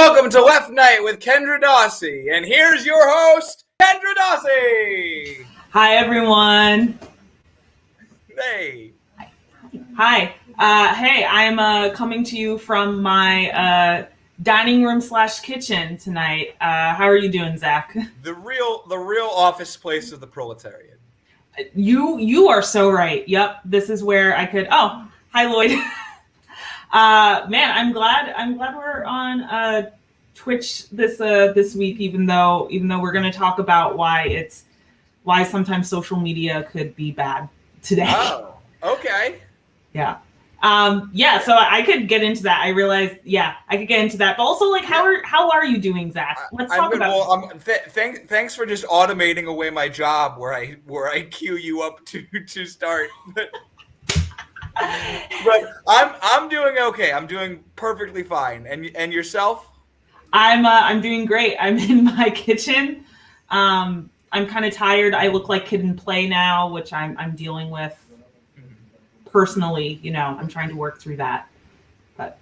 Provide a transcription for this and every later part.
Welcome to Left Night with Kendra Dawsey, and here's your host, Kendra Dawsey. Hi, everyone. Hey. Hi. Hey, I'm coming to you from my dining room / kitchen tonight. How are you doing, Zach? The real office place of the proletariat. You are so right. Yep, this is where I could. Oh, hi, Lloyd. Man, I'm glad we're on Twitch this week. Even though we're going to talk about why sometimes social media could be bad today. Oh, okay. Yeah. So I could get into that. I realized, I could get into that. But also, like, how are you doing, Zach? Let's talk good. about. Well, thanks for just automating away my job where I queue you up to start. But I'm doing okay. I'm doing perfectly fine. And yourself? I'm doing great. I'm in my kitchen. I'm kind of tired. I look like Kid and Play now, which I'm dealing with personally. I'm trying to work through that. But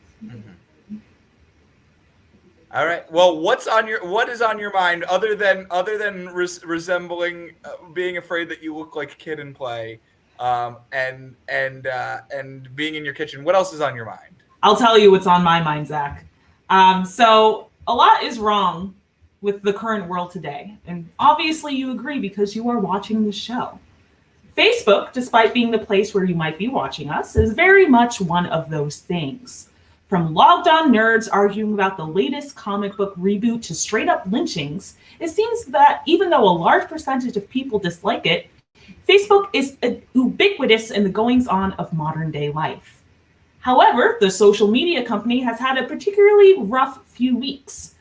all right. Well, what is on your mind other than resembling being afraid that you look like Kid and Play? And being in your kitchen, what else is on your mind? I'll tell you what's on my mind, Zach. So a lot is wrong with the current world today. And obviously you agree because you are watching the show. Facebook, despite being the place where you might be watching us, is very much one of those things. From logged on nerds arguing about the latest comic book reboot to straight up lynchings, it seems that even though a large percentage of people dislike it, Facebook is ubiquitous in the goings-on of modern-day life. However, the social media company has had a particularly rough few weeks.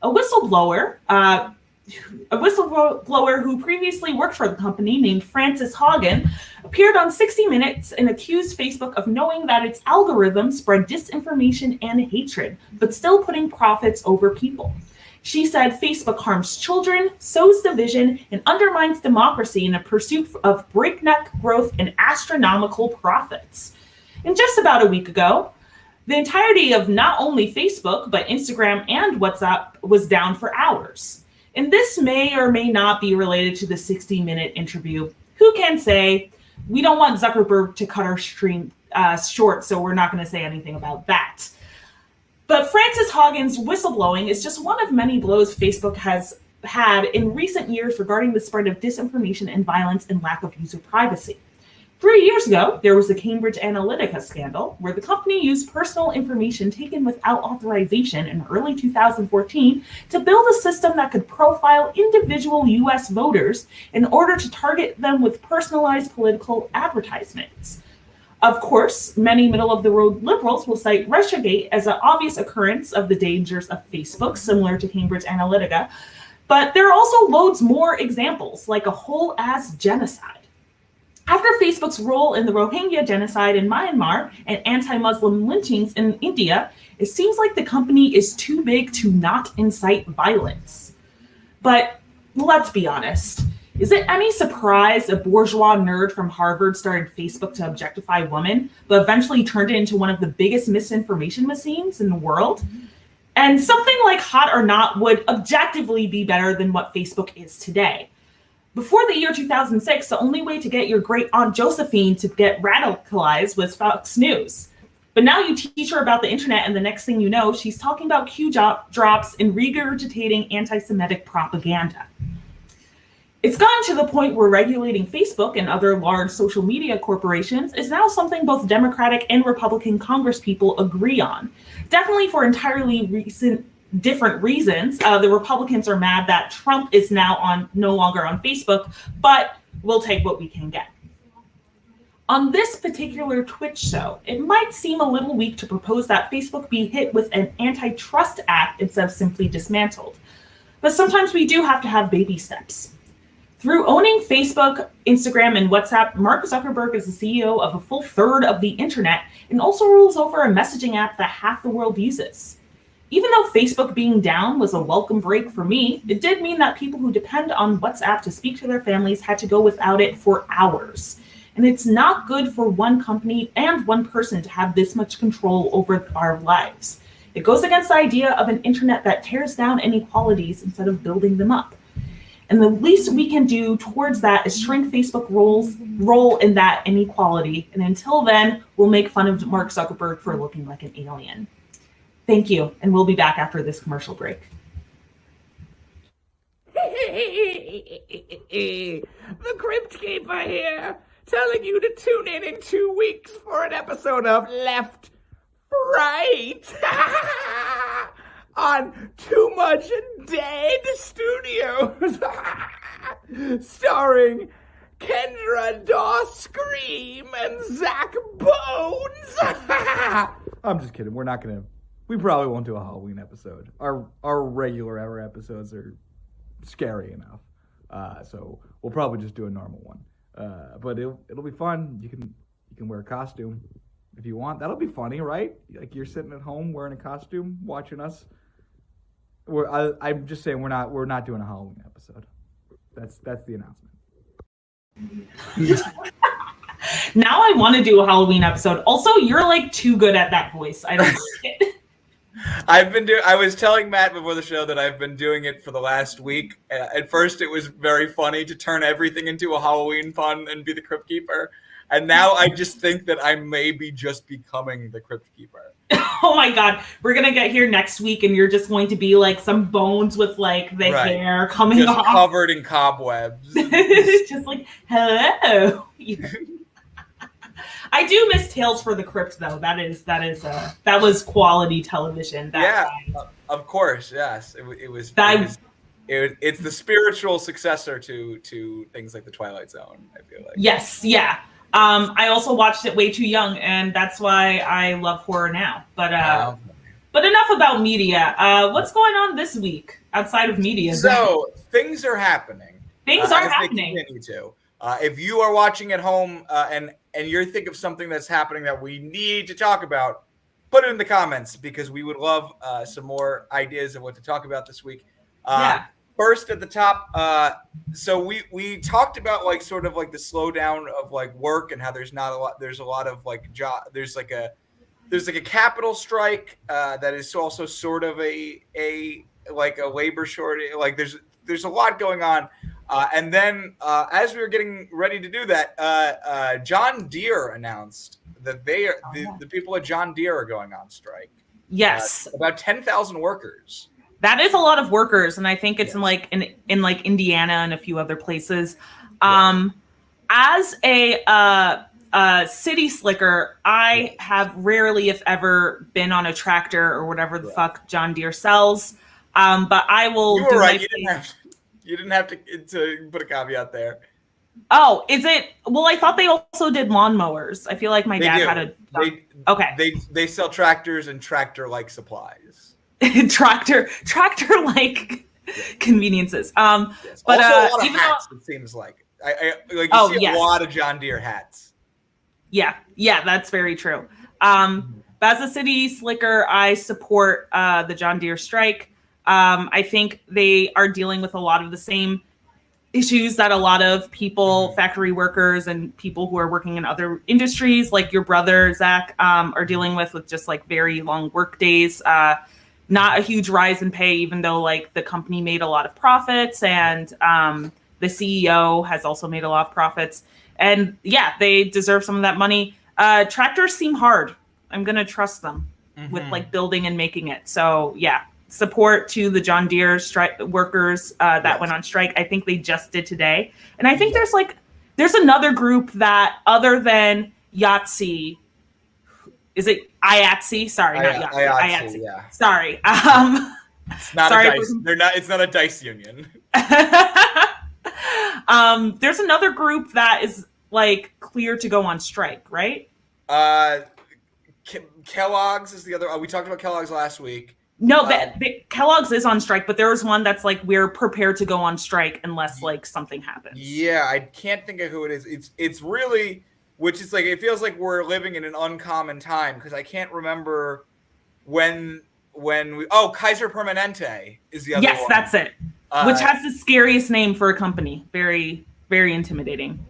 A whistleblower who previously worked for the company named Frances Haugen appeared on 60 Minutes and accused Facebook of knowing that its algorithms spread disinformation and hatred, but still putting profits over people. She said Facebook harms children, sows division, and undermines democracy in a pursuit of breakneck growth and astronomical profits. And just about a week ago, the entirety of not only Facebook, but Instagram and WhatsApp was down for hours. And this may or may not be related to the 60-minute interview. Who can say? We don't want Zuckerberg to cut our stream short, so we're not going to say anything about that. But Frances Haugen's whistleblowing is just one of many blows Facebook has had in recent years regarding the spread of disinformation and violence and lack of user privacy. 3 years ago, there was the Cambridge Analytica scandal, where the company used personal information taken without authorization in early 2014 to build a system that could profile individual U.S. voters in order to target them with personalized political advertisements. Of course, many middle-of-the-road liberals will cite Russiagate as an obvious occurrence of the dangers of Facebook, similar to Cambridge Analytica. But there are also loads more examples, like a whole-ass genocide. After Facebook's role in the Rohingya genocide in Myanmar and anti-Muslim lynchings in India, it seems like the company is too big to not incite violence. But let's be honest. Is it any surprise a bourgeois nerd from Harvard started Facebook to objectify women, but eventually turned it into one of the biggest misinformation machines in the world? And something like Hot or Not would objectively be better than what Facebook is today. Before the year 2006, the only way to get your great Aunt Josephine to get radicalized was Fox News. But now you teach her about the internet, and the next thing you know, she's talking about Q drops and regurgitating anti-Semitic propaganda. It's gotten to the point where regulating Facebook and other large social media corporations is now something both Democratic and Republican congresspeople agree on. Definitely for entirely different reasons. The Republicans are mad that Trump is now no longer on Facebook, but we'll take what we can get. On this particular Twitch show, it might seem a little weak to propose that Facebook be hit with an antitrust act instead of simply dismantled. But sometimes we do have to have baby steps. Through owning Facebook, Instagram, and WhatsApp, Mark Zuckerberg is the CEO of a full third of the internet and also rules over a messaging app that half the world uses. Even though Facebook being down was a welcome break for me, it did mean that people who depend on WhatsApp to speak to their families had to go without it for hours. And it's not good for one company and one person to have this much control over our lives. It goes against the idea of an internet that tears down inequalities instead of building them up. And the least we can do towards that is shrink Facebook's role in that inequality. And until then, we'll make fun of Mark Zuckerberg for looking like an alien. Thank you, and we'll be back after this commercial break. The Crypt Keeper here, telling you to tune in 2 weeks for an episode of Left Right on Too Much Dead Studios, starring Kendra Scream and Zach Bones. I'm just kidding. We probably won't do a Halloween episode. Our regular ever episodes are scary enough. So we'll probably just do a normal one. But it'll be fun. You can wear a costume if you want. That'll be funny, right? Like you're sitting at home wearing a costume, watching us. I'm just saying we're not doing a Halloween episode. That's the announcement. Now I want to do a Halloween episode. Also, you're like too good at that voice. I don't like it. I was telling Matt before the show that I've been doing it for the last week. At first, it was very funny to turn everything into a Halloween fun and be the Crypt Keeper. And now I just think that I may be just becoming the Crypt Keeper. Oh my God. We're going to get here next week and you're just going to be like some bones with like the hair coming just off. Covered in cobwebs. Just like, hello. I do miss Tales for the Crypt though. That was quality television. Of course. Yes. It's the spiritual successor to things like The Twilight Zone, I feel like. Yes. Yeah. I also watched it way too young, and that's why I love horror now. But enough about media. What's going on this week outside of media? So things are happening. Things are happening. They continue to. If you are watching at home and you think of something that's happening that we need to talk about, put it in the comments because we would love some more ideas of what to talk about this week. First at the top, so we talked about like sort of like the slowdown of like work and how there's a lot of like job. There's like a capital strike that is also sort of a labor shortage. Like there's a lot going on. And then as we were getting ready to do that, John Deere announced that the people at John Deere are going on strike. Yes. About 10,000 workers. That is a lot of workers, and I think it's in Indiana and a few other places. As a city slicker, I have rarely, if ever, been on a tractor or whatever the fuck John Deere sells. But I will. You were right. You didn't have to put a caveat there. Oh, is it? Well, I thought they also did lawnmowers. I feel like my dad had a. They sell tractors and tractor-like supplies. tractor like conveniences. Yes. But also a lot of hats. It seems like you see a lot of John Deere hats. Yeah, that's very true. But as a city slicker, I support the John Deere strike. I think they are dealing with a lot of the same issues that a lot of people, factory workers and people who are working in other industries, like your brother, Zach, are dealing with just like very long work days. Not a huge rise in pay, even though like the company made a lot of profits and the CEO has also made a lot of profits. And yeah, they deserve some of that money. Tractors seem hard. I'm going to trust them with like building and making it. So yeah, support to the John Deere strike workers that went on strike. I think they just did today. And I think there's another group that other than Yahtzee, is it IATSE? Sorry, not Yahtzee. IATSE. Yeah. Sorry. It's not a dice. It's not a dice union. There's another group that is like clear to go on strike, right? Kellogg's is the other. We talked about Kellogg's last week. No, Kellogg's is on strike, but there was one that's like we're prepared to go on strike unless like something happens. Yeah, I can't think of who it is. It's really. Which is like, it feels like we're living in an uncommon time because I can't remember when Kaiser Permanente is the other one. Yes, that's it. Which has the scariest name for a company. Very, very intimidating.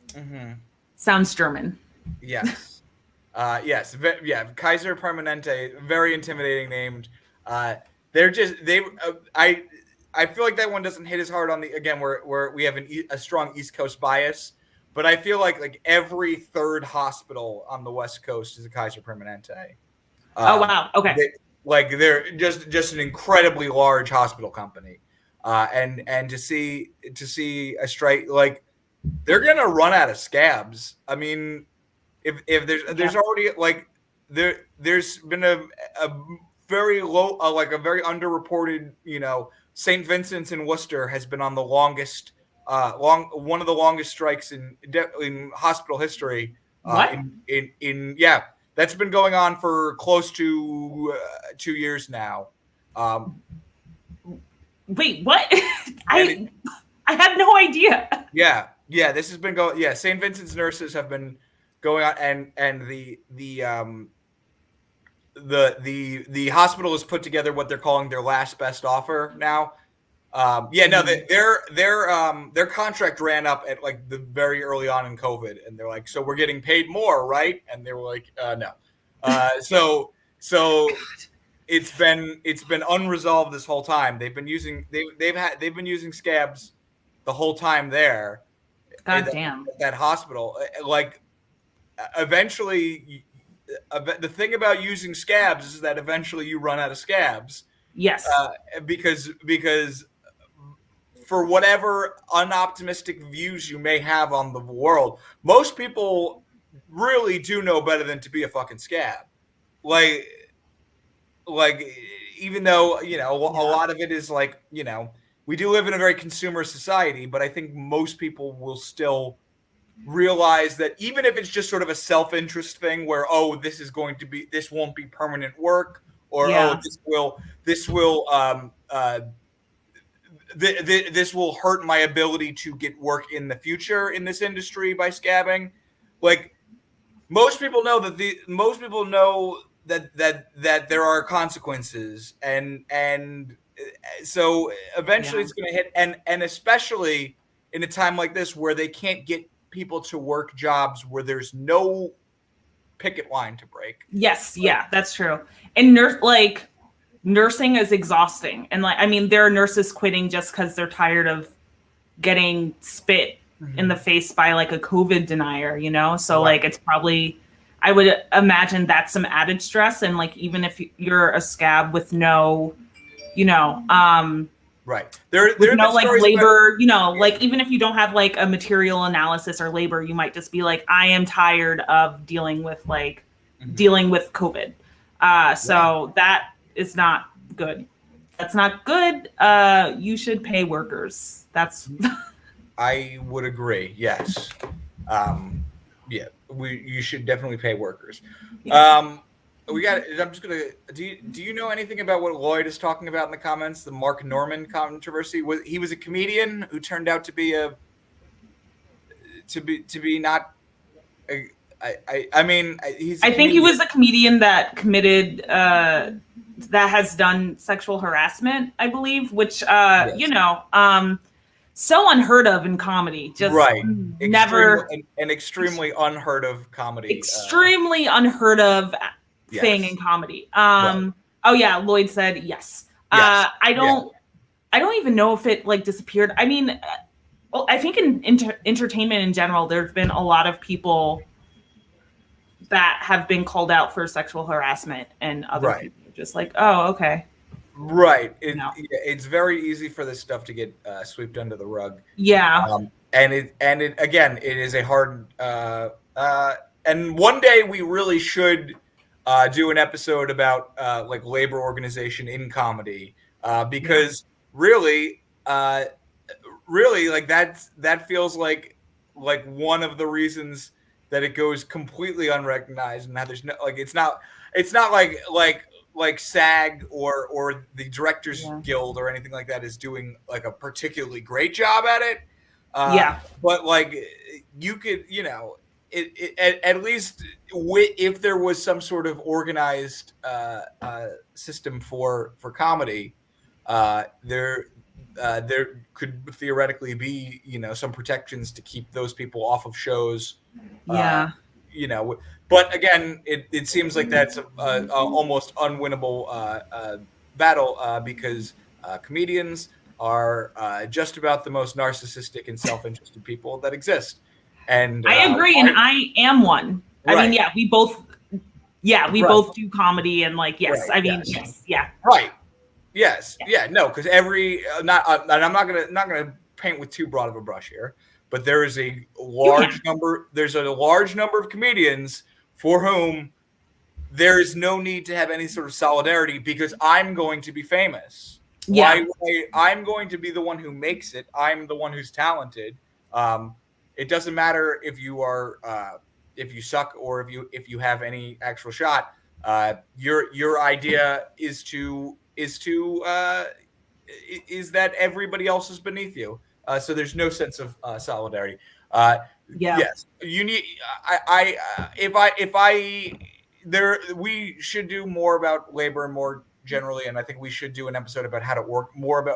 Mm-hmm. Sounds German. Yes. Yes, Kaiser Permanente, very intimidating named. They're just they. I feel like that one doesn't hit as hard on the again where we have a strong East Coast bias, but I feel like every third hospital on the West Coast is a Kaiser Permanente. Oh wow. Okay. They're just an incredibly large hospital company, and to see a strike like they're gonna run out of scabs. I mean, if there's already like there's been a very low like a very underreported St. Vincent's in Worcester has been on the longest one of the longest strikes in hospital history. What? In that's been going on for close to 2 years now. Wait, what? I had no idea. Yeah, this has been going. Yeah, St. Vincent's nurses have been going on, and the hospital has put together what they're calling their last best offer now. Their contract ran up at like the very early on in COVID, and they're like, so we're getting paid more, right? And they were like, no. So it's been unresolved this whole time. They've been using scabs the whole time there. God damn. At that hospital, like eventually, the thing about using scabs is that eventually you run out of scabs. Yes. Because for whatever unoptimistic views you may have on the world, most people really do know better than to be a fucking scab. Like even though, a lot of it is like, we do live in a very consumer society, but I think most people will still realize that even if it's just sort of a self-interest thing where, this won't be permanent work, or this will hurt my ability to get work in the future in this industry by scabbing. Like most people know that there are consequences, and so eventually it's going to hit, and especially in a time like this where they can't get people to work jobs where there's no picket line to break. Yes, yeah, that's true. And nursing is exhausting, and there are nurses quitting just because they're tired of getting spit in the face by like a COVID denier, so right. It's probably, I would imagine that's some added stress, and like even if you're a scab with no right. There's no like labor, like even if you don't have like a material analysis or labor, you might just be like, I am tired of dealing with COVID. So that is not good. That's not good. You should pay workers. That's. I would agree. Yes. You should definitely pay workers. Yes. I'm just gonna. Do you know anything about what Lloyd is talking about in the comments? The Mark Norman controversy. He was a comedian who turned out to be not. I think he was a comedian that committed that has done sexual harassment, I believe, which yes. So unheard of in comedy. Just right. Never an extremely unheard of comedy. Extremely unheard of thing in comedy. Right. Oh yeah, Lloyd said yes. I don't even know if it like disappeared. I mean, I think in entertainment in general, there's been a lot of people that have been called out for sexual harassment, and other people are just like, oh, okay. Right. It's very easy for this stuff to get swept under the rug. Yeah. And it is a hard and one day we really should do an episode about like labor organization in comedy because really like that feels like one of the reasons that it goes completely unrecognized, and now there's no it's not like SAG or the Directors Guild or anything like that is doing like a particularly great job at it. But like you could, at least if there was some sort of organized system for comedy, there could theoretically be, some protections to keep those people off of shows. But again, it seems like that's a almost unwinnable battle because comedians are just about the most narcissistic and self-interested people that exist. And I agree, and I am one. I mean, Right. we both Right. both do comedy, and like, yes, Right, I mean, yes. yes, yeah. Right. Yes. Yeah. No. Because every and I'm not gonna paint with too broad of a brush here, but there is a large number. There's a large number of comedians for whom there is no need to have any sort of solidarity because I'm going to be famous. Yeah. I'm going to be the one who makes it. I'm the one who's talented. It doesn't matter if you are if you suck or if you have any actual shot. Your idea is that everybody else is beneath you. So there's no sense of solidarity. Yes, you need. We should do more about labor and more generally, and I think we should do an episode about how to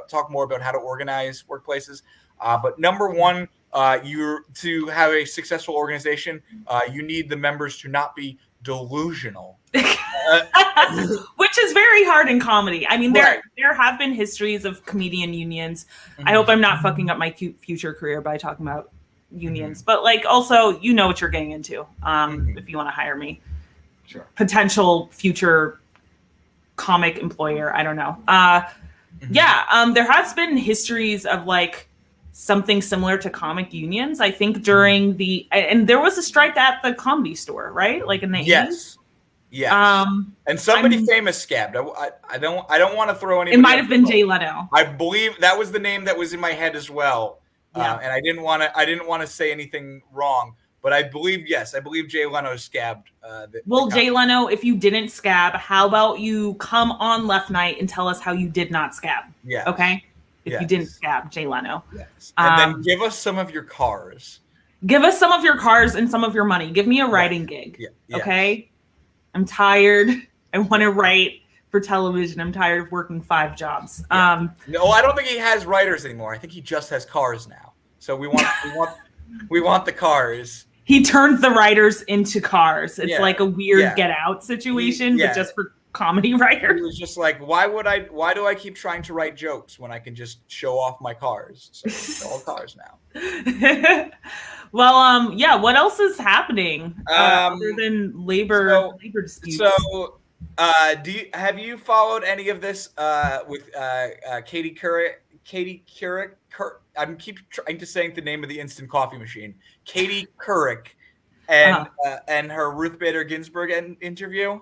talk more about how to organize workplaces. But number one, to have a successful organization, you need the members to not be delusional. Which is very hard in comedy. I mean, there have been histories of comedian unions. I hope I'm not fucking up my future career by talking about unions, but like, also, you know what you're getting into if you want to hire me. Sure. Potential future comic employer. I don't know. There has been histories of like something similar to comic unions. I think during and there was a strike at the Comedy Store, right? Like in the 80s. Yes. And somebody famous scabbed. I don't want to throw anybody. It might have been Jay Leno. I believe that was the name that was in my head as well. And I didn't want to say anything wrong, but I believe Jay Leno scabbed. Jay Leno, if you didn't scab, how about you come on Left Night and tell us how you did not scab? Yeah. Okay. If you didn't scab, Jay Leno. Yes. And then give us some of your cars. Give us some of your cars and some of your money. Give me a writing gig. Yeah. Okay. I'm tired. I want to write for television. I'm tired of working 5 jobs. No, I don't think he has writers anymore. I think he just has cars now. So we want the cars. He turns the writers into cars. It's like a weird Get Out situation, but just for comedy writers. He was just like, why do I keep trying to write jokes when I can just show off my cars? So it's all cars now. Well, what else is happening other than labor disputes? So, have you followed any of this with Katie Couric? I keep trying to say the name of the instant coffee machine. Katie Couric and her Ruth Bader Ginsburg interview.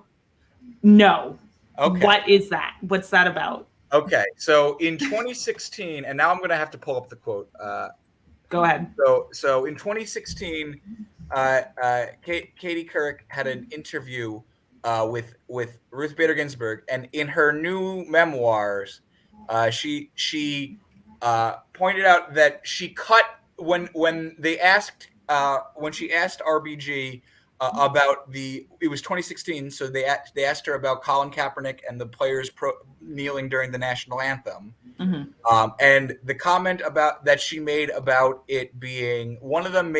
No. Okay. What is that? What's that about? Okay, so in 2016, and now I'm going to have to pull up the quote. Go ahead. So in 2016, Katie Couric had an interview with Ruth Bader Ginsburg, and in her new memoirs, she pointed out that she cut when she asked RBG about it was 2016, so they asked her about Colin Kaepernick and the players kneeling during the national anthem. Mm-hmm. And the comment that she made about it being, one of them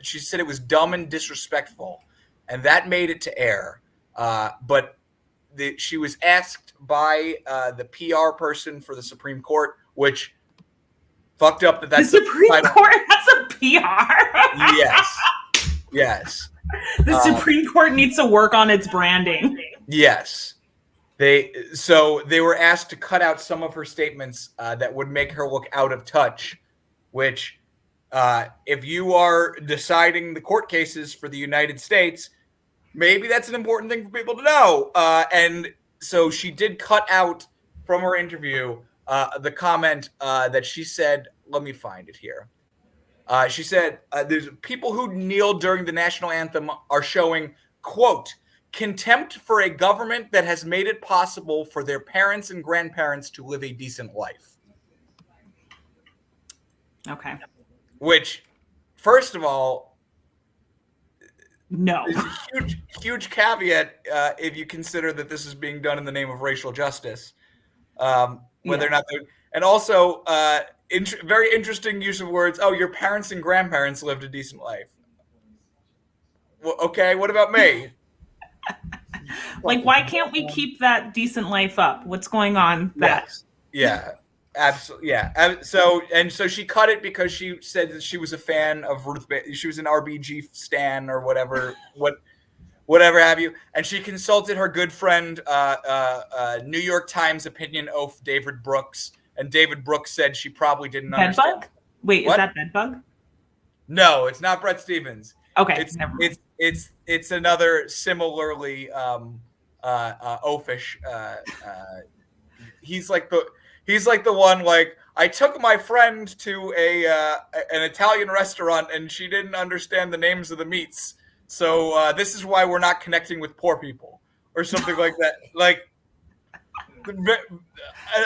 she said it was dumb and disrespectful, and that made it to air. But she was asked by the PR person for the Supreme Court, which fucked up that's the Supreme Court has a PR. Yes. The Supreme Court needs to work on its branding. Yes. They were asked to cut out some of her statements that would make her look out of touch, which if you are deciding the court cases for the United States, maybe that's an important thing for people to know. And so she did cut out from her interview the comment that she said, let me find it here. She said, there's people who kneel during the national anthem are showing, quote, contempt for a government that has made it possible for their parents and grandparents to live a decent life. Okay. Which, first of all, no. There's a huge caveat if you consider that this is being done in the name of racial justice. Whether or not they're, and also very interesting use of words. Oh, your parents and grandparents lived a decent life. Well, okay, what about me? Like, why can't we keep that decent life up? What's going on? Yes. Yeah. Absolutely. Yeah. So she cut it because she said that she was a fan of Ruth. She was an RBG stan or whatever. Whatever have you. And she consulted her good friend, New York Times opinion oaf David Brooks. And David Brooks said she probably didn't understand. Bedbug? Wait, What? is that Bedbug? No, it's not Brett Stevens. Okay, never mind. It's another similarly oafish. He's like the one like I took my friend to an Italian restaurant and she didn't understand the names of the meats. So this is why we're not connecting with poor people or something like that. Like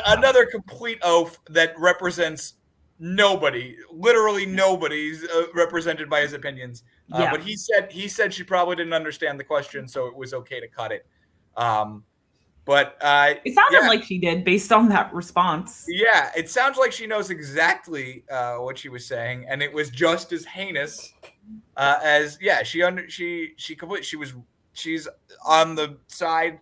another complete oaf that represents nobody, literally nobody's represented by his opinions. Yeah. But he said she probably didn't understand the question, so it was okay to cut it. But It sounded like she did based on that response. yeah, it sounds like she knows exactly what she was saying, and it was just as heinous as she's on the side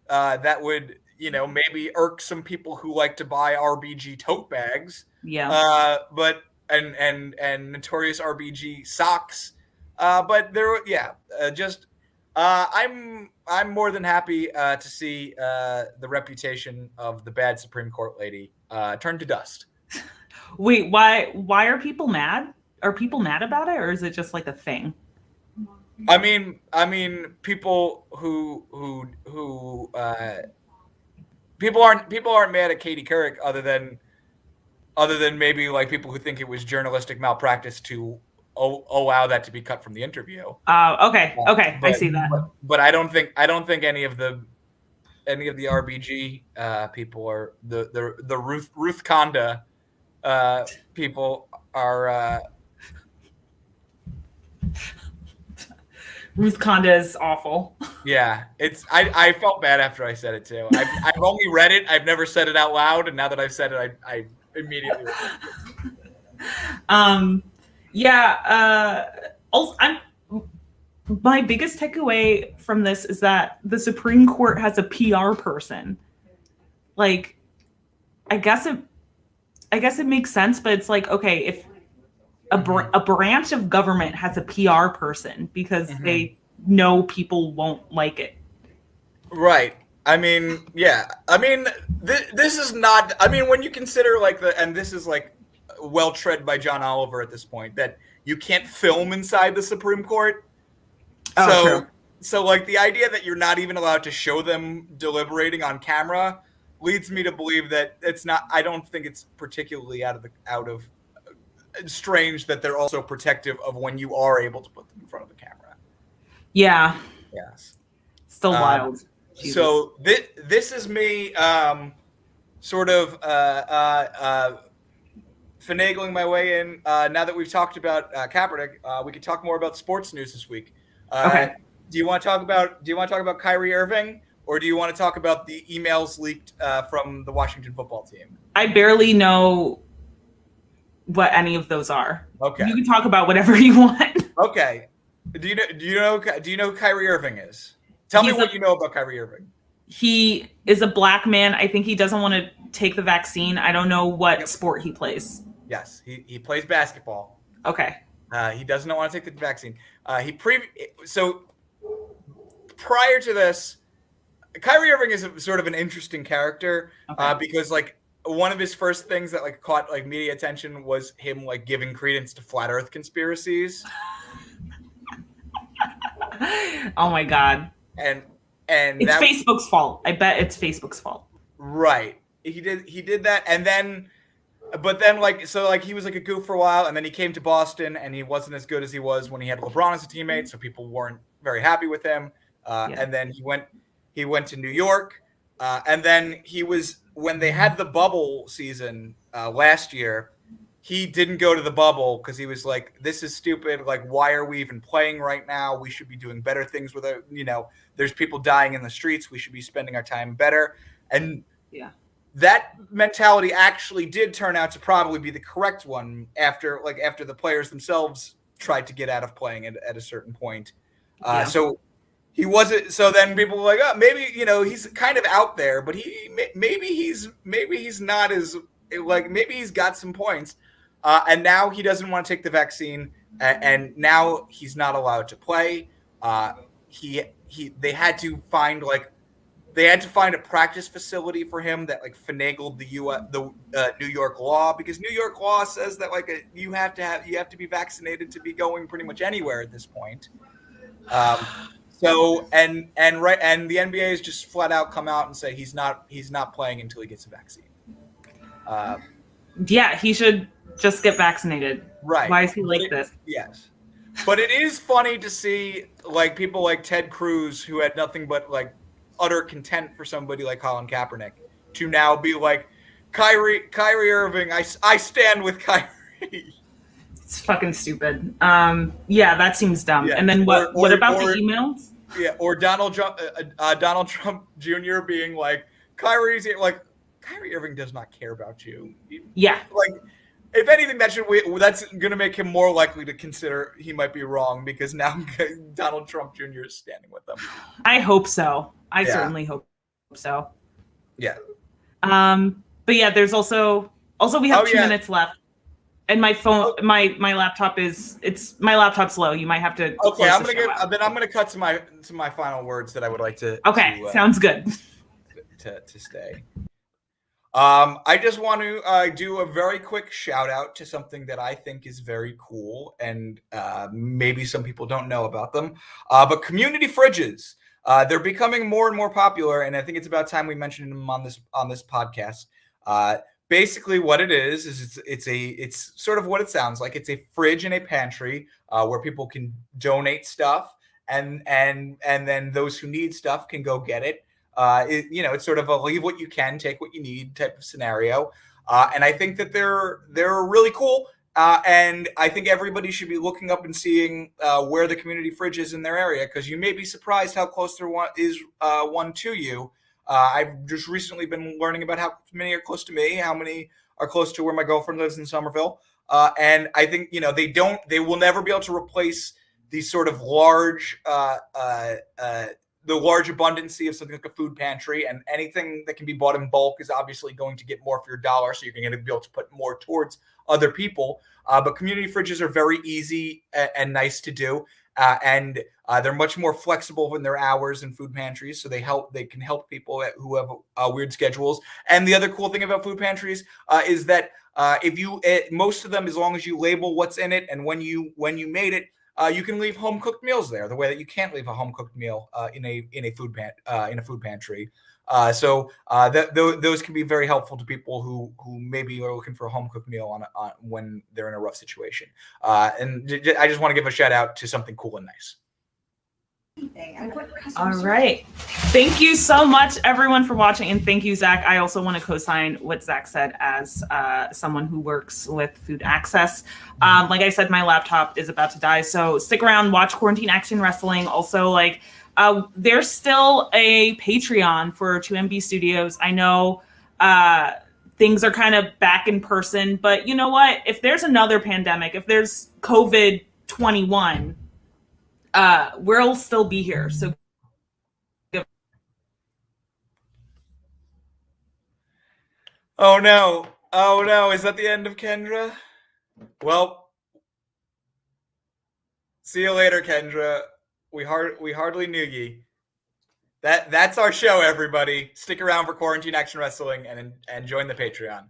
that would maybe irk some people who like to buy RBG tote bags. Yeah. But and notorious RBG socks. But there, I'm more than happy to see the reputation of the bad Supreme Court lady turn to dust. Wait, why are people mad? Are people mad about it, or is it just like a thing? I mean, people who people aren't mad at Katie Couric other than maybe like people who think it was journalistic malpractice to allow that to be cut from the interview. Okay, I see that. But I don't think any of the RBG people or the Ruth Conda people are. Ruth Conda is awful. Yeah, I felt bad after I said it too. I've only read it. I've never said it out loud, and now that I've said it, I immediately. Also, my biggest takeaway from this is that the Supreme Court has a PR person. Like, I guess it makes sense, but it's like, okay, if a branch of government has a PR person because they know people won't like it. Right. I mean, yeah. I mean, this is not. I mean, when you consider and this is like well tread by John Oliver at this point that you can't film inside the Supreme Court. So like the idea that you're not even allowed to show them deliberating on camera leads me to believe that it's not. I don't think it's particularly out of strange that they're also protective of when you are able to put them in front of the camera. Yeah. Yes. Still wild. Jesus. So this is me sort of finagling my way in. Now that we've talked about Kaepernick, we could talk more about sports news this week. Okay. Do you want to talk about Kyrie Irving, or do you want to talk about the emails leaked from the Washington football team? I barely know what any of those are. Okay. You can talk about whatever you want. Okay. Do you know who Kyrie Irving is? Tell me what you know about Kyrie Irving. He is a black man. I think he doesn't want to take the vaccine. I don't know what sport he plays. Yes, he plays basketball. Okay. He does not want to take the vaccine. So prior to this, Kyrie Irving is sort of an interesting character because like one of his first things that like caught like media attention was him like giving credence to flat Earth conspiracies. Oh my God. And it's Facebook's fault. I bet it's Facebook's fault. Right. He did that, and then he was like a goof for a while, and then he came to Boston, and he wasn't as good as he was when he had LeBron as a teammate, so people weren't very happy with him. And then he went to New York, and then when they had the bubble season last year, he didn't go to the bubble because he was like, this is stupid. Like, why are we even playing right now? We should be doing better things with it. There's people dying in the streets. We should be spending our time better. And that mentality actually did turn out to probably be the correct one after the players themselves tried to get out of playing at a certain point. Yeah. So he wasn't. So then people were like, oh, maybe he's kind of out there, but maybe he's not as like maybe he's got some points. And now he doesn't want to take the vaccine, and now he's not allowed to play. They had to find a practice facility for him that like finagled the New York law, because New York law says that you have to be vaccinated to be going pretty much anywhere at this point. So and the NBA has just flat out come out and say he's not playing until he gets a vaccine. Yeah, he should just get vaccinated. Right. Why is he like this? Yes. But it is funny to see like people like Ted Cruz, who had nothing but like utter contempt for somebody like Colin Kaepernick, to now be like, Kyrie Irving, I stand with Kyrie. It's fucking stupid. Yeah, that seems dumb. Yeah. And then what about the emails? Yeah, or Donald Trump Jr. being like, Kyrie Irving does not care about you. Yeah. Like, if anything, that's going to make him more likely to consider he might be wrong, because now Donald Trump Jr. is standing with them. I hope so. I certainly hope so. Yeah. But yeah, there's also we have 2 minutes left, and my phone, my laptop's low. You might have to. Okay, I'm gonna cut to my final words that I would like to. Okay, sounds good. To stay. I just want to do a very quick shout out to something that I think is very cool, and maybe some people don't know about them. But community fridges, they're becoming more and more popular, and I think it's about time we mentioned them on this podcast. Basically, what it is it's sort of what it sounds like. It's a fridge and a pantry where people can donate stuff, and then those who need stuff can go get it. It's sort of a leave what you can, take what you need type of scenario. And I think that they're really cool. And I think everybody should be looking up and seeing where the community fridge is in their area, because you may be surprised how close there is one to you. I've just recently been learning about how many are close to me, how many are close to where my girlfriend lives in Somerville. And I think, they will never be able to replace these sort of large the large abundancy of something like a food pantry, and anything that can be bought in bulk is obviously going to get more for your dollar. So you're going to be able to put more towards other people. But community fridges are very easy and nice to do. And they're much more flexible in their hours than food pantries. So they can help people who have weird schedules. And the other cool thing about food pantries is that most of them, as long as you label what's in it and when you made it, you can leave home cooked meals there, the way that you can't leave a home cooked meal in a food pantry. So those can be very helpful to people who maybe are looking for a home cooked meal on when they're in a rough situation. And I just want to give a shout out to something cool and nice. All right. Thank you so much, everyone, for watching. And thank you, Zach. I also want to co-sign what Zach said as someone who works with food access. Like I said, my laptop is about to die. So stick around, watch Quarantine Action Wrestling. Also, there's still a Patreon for 2MB Studios. I know things are kind of back in person, but you know what? If there's another pandemic, if there's COVID-21, we'll still be here. So oh no, is that the end of Kendra? Well, see you later, Kendra. We hardly knew ye. That's our show, everybody. Stick around for Quarantine Action Wrestling and join the Patreon.